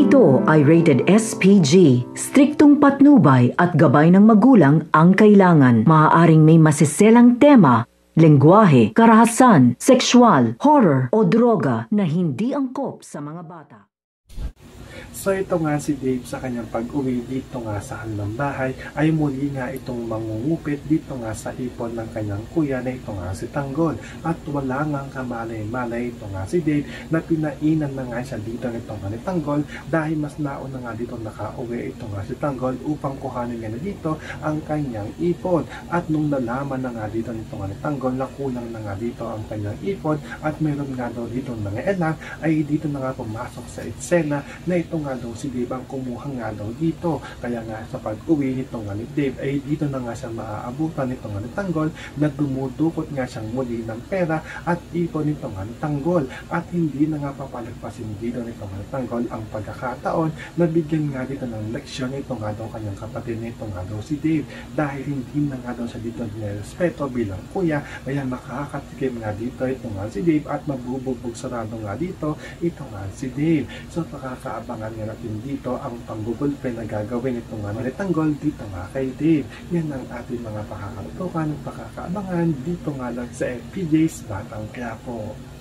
Ito ay rated SPG. Striktong patnubay at gabay ng magulang ang kailangan. Maaaring may masiselang tema, lengguwahe, karahasan, sexual, horror o droga na hindi angkop sa mga bata. So ito nga si Dave sa kanyang pag-uwi dito nga sa kanilang bahay ay muli nga itong mangungupit dito nga sa ipon ng kanyang kuya na ito nga si Tanggol. At wala nga kamalay-malay ito nga si Dave na pinainan na nga siya dito nito nga ni Tanggol dahil mas nauna nga dito nakauwi ito nga si Tanggol upang kuhanin niya na dito ang kanyang ipon. At nung nalaman na nga dito nito nga ni Tanggol na kulang na nga dito ang kanyang ipon at meron nga daw dito nangyayalak ay dito na nga pumasok sa eksena na ito nga daw si Dave ang kumuha nga daw dito. Kaya nga sa pag-uwi nito nga ni Dave ay dito na nga siya maaabutan nito nga ni Tanggol na dumudukot nga siyang muli ng pera at ipon nito nga ni Tanggol. At hindi na nga papalagpasin dito nito nga ni Tanggol ang pagkakataon na bigyan nga dito ng leksyon nito nga daw kanyang kapatid nito nga daw si Dave dahil hindi na nga daw siya dito nirespeto bilang kuya. Kaya makakatikim nga dito ito nga si Dave at mabubugbog sarado nga dito ito nga si Dave. So pakakaabangan nga natin dito ang panggugulpe na gagawin ito nga ni Tanggol dito nga kay Dave. Yan ang ating mga pakakatukan at pakakaabangan dito nga lang sa FPJ's Batang Quiapo.